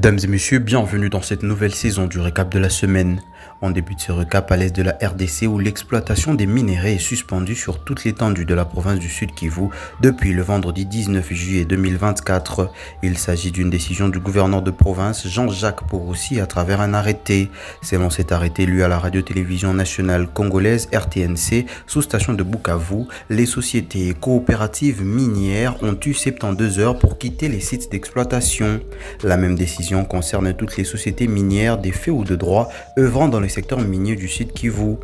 Mesdames et messieurs, bienvenue dans cette nouvelle saison du récap de la semaine. On débute ce récap à l'est de la RDC où l'exploitation des minerais est suspendue sur toute l'étendue de la province du Sud Kivu depuis le vendredi 19 juillet 2024. Il s'agit d'une décision du gouverneur de province Jean-Jacques Poroussi à travers un arrêté. Selon cet arrêté lu à la radio-télévision nationale congolaise RTNC, sous station de Bukavu, les sociétés et coopératives minières ont eu 72 heures pour quitter les sites d'exploitation. La même décision concerne toutes les sociétés minières des faits ou de droit œuvrant dans le secteur minier du Sud Kivu.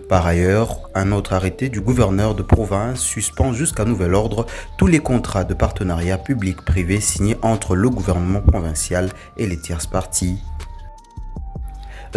Par ailleurs, un autre arrêté du gouverneur de province suspend jusqu'à nouvel ordre tous les contrats de partenariat public-privé signés entre le gouvernement provincial et les tierces parties.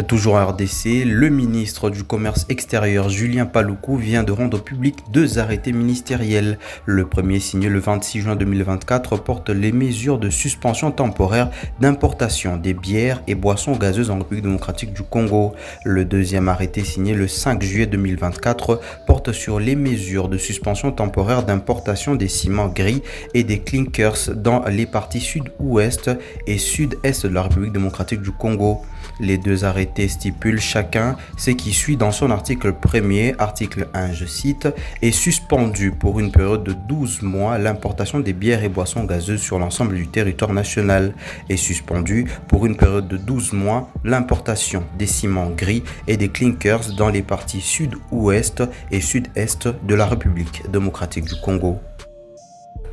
Toujours en RDC, le ministre du Commerce extérieur Julien Paluku vient de rendre public deux arrêtés ministériels. Le premier, signé le 26 juin 2024, porte les mesures de suspension temporaire d'importation des bières et boissons gazeuses en République démocratique du Congo. Le deuxième arrêté, signé le 5 juillet 2024, porte sur les mesures de suspension temporaire d'importation des ciments gris et des clinkers dans les parties sud-ouest et sud-est de la République démocratique du Congo. Les deux arrêtés stipulent chacun ce qui suit dans son article 1er, article 1, je cite, « est suspendu pour une période de 12 mois l'importation des bières et boissons gazeuses sur l'ensemble du territoire national. Est suspendu pour une période de 12 mois l'importation des ciments gris et des clinkers dans les parties sud-ouest et sud-est de la République démocratique du Congo. »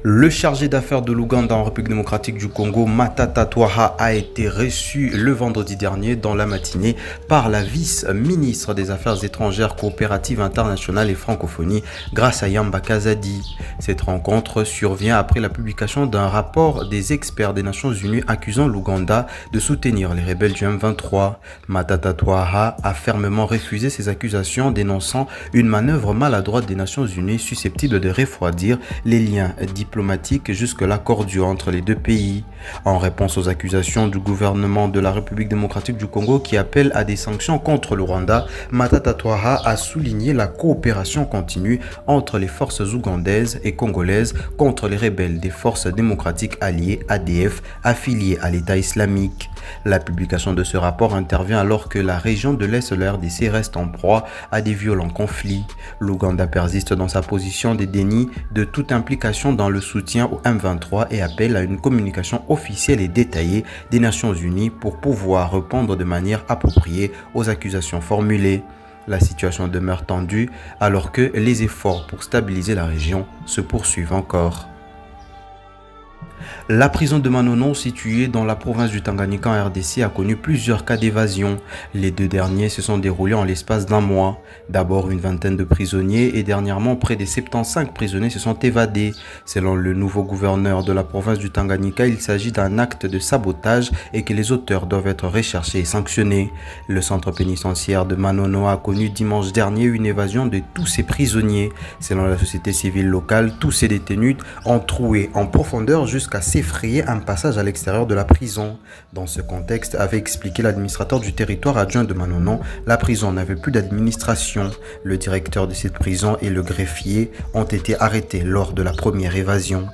Le chargé d'affaires de l'Ouganda en République démocratique du Congo, Matata Twaha, a été reçu le vendredi dernier dans la matinée par la vice-ministre des Affaires étrangères, coopératives internationales et francophonie, grâce à Yamba Kazadi. Cette rencontre survient après la publication d'un rapport des experts des Nations Unies accusant l'Ouganda de soutenir les rebelles du M23. Matata Twaha a fermement refusé ces accusations, dénonçant une manœuvre maladroite des Nations Unies susceptible de refroidir les liens diplomatiques jusque-là cordiaux entre les deux pays. En réponse aux accusations du gouvernement de la République démocratique du Congo qui appelle à des sanctions contre le Rwanda, Matata Twaha a souligné la coopération continue entre les forces ougandaises et congolaises contre les rebelles des forces démocratiques alliées ADF affiliées à l'État islamique. La publication de ce rapport intervient alors que la région de l'Est de la RDC reste en proie à des violents conflits. L'Ouganda persiste dans sa position de déni de toute implication dans le soutien au M23 et appelle à une communication officielle et détaillée des Nations Unies pour pouvoir répondre de manière appropriée aux accusations formulées. La situation demeure tendue alors que les efforts pour stabiliser la région se poursuivent encore. La prison de Manonon, située dans la province du Tanganyika en RDC, a connu plusieurs cas d'évasion. Les deux derniers se sont déroulés en l'espace d'un mois. D'abord une vingtaine de prisonniers et dernièrement près de 75 prisonniers se sont évadés. Selon le nouveau gouverneur de la province du Tanganyika, il s'agit d'un acte de sabotage et que les auteurs doivent être recherchés et sanctionnés. Le centre pénitentiaire de Manonon a connu dimanche dernier une évasion de tous ses prisonniers. Selon la société civile locale, tous ces détenus ont troué en profondeur jusqu'à s'effrayer un passage à l'extérieur de la prison. Dans ce contexte, avait expliqué l'administrateur du territoire adjoint de Manonon, la prison n'avait plus d'administration. Le directeur de cette prison et le greffier ont été arrêtés lors de la première évasion.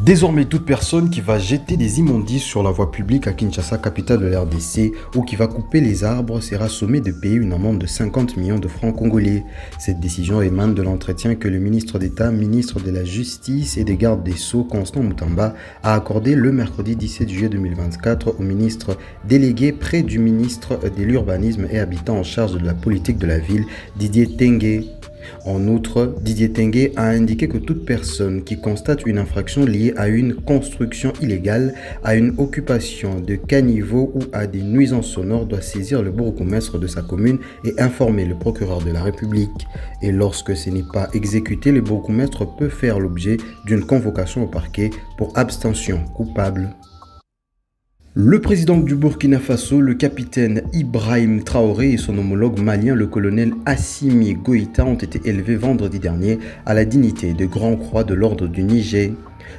Désormais, toute personne qui va jeter des immondices sur la voie publique à Kinshasa, capitale de la RDC, ou qui va couper les arbres sera sommée de payer une amende de 50 millions de francs congolais. Cette décision émane de l'entretien que le ministre d'État, ministre de la Justice et des Gardes des Sceaux, Constant Moutamba, a accordé le mercredi 17 juillet 2024 au ministre délégué près du ministre de l'Urbanisme et Habitat en charge de la politique de la ville, Didier Tengue. En outre, Didier Tengue a indiqué que toute personne qui constate une infraction liée à une construction illégale, à une occupation de caniveau ou à des nuisances sonores doit saisir le bourgmestre de sa commune et informer le procureur de la République. Et lorsque ce n'est pas exécuté, le bourgmestre peut faire l'objet d'une convocation au parquet pour abstention coupable. Le président du Burkina Faso, le capitaine Ibrahim Traoré et son homologue malien, le colonel Assimi Goïta, ont été élevés vendredi dernier à la dignité de Grand Croix de l'Ordre du Niger.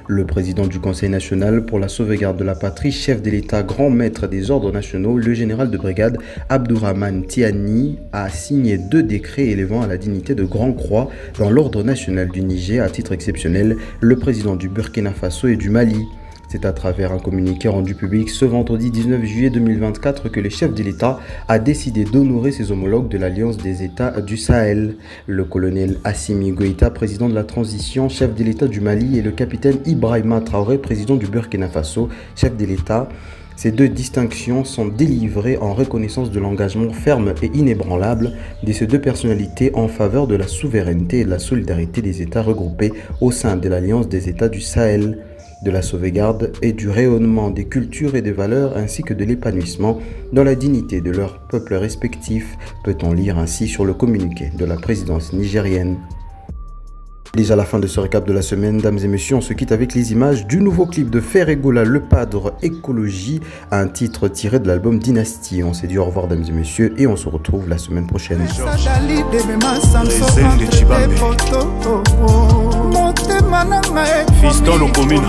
Le président du Conseil national pour la sauvegarde de la patrie, chef de l'État, grand maître des ordres nationaux, le général de brigade Abdourahmane Tiani, a signé 2 décrets élevant à la dignité de Grand Croix dans l'Ordre national du Niger à titre exceptionnel le président du Burkina Faso et du Mali. C'est à travers un communiqué rendu public ce vendredi 19 juillet 2024 que le chef de l'État a décidé d'honorer ses homologues de l'Alliance des États du Sahel. Le colonel Assimi Goïta, président de la transition, chef de l'État du Mali, et le capitaine Ibrahima Traoré, président du Burkina Faso, chef de l'État. Ces deux distinctions sont délivrées en reconnaissance de l'engagement ferme et inébranlable de ces deux personnalités en faveur de la souveraineté et de la solidarité des États regroupés au sein de l'Alliance des États du Sahel, de la sauvegarde et du rayonnement des cultures et des valeurs ainsi que de l'épanouissement dans la dignité de leurs peuples respectifs, peut-on lire ainsi sur le communiqué de la présidence nigérienne. Déjà la fin de ce récap de la semaine, dames et messieurs, on se quitte avec les images du nouveau clip de Ferregola, le padre écologie, un titre tiré de l'album Dynastie. On s'est dit au revoir, dames et messieurs, et on se retrouve la semaine prochaine. Fiston Lokomina.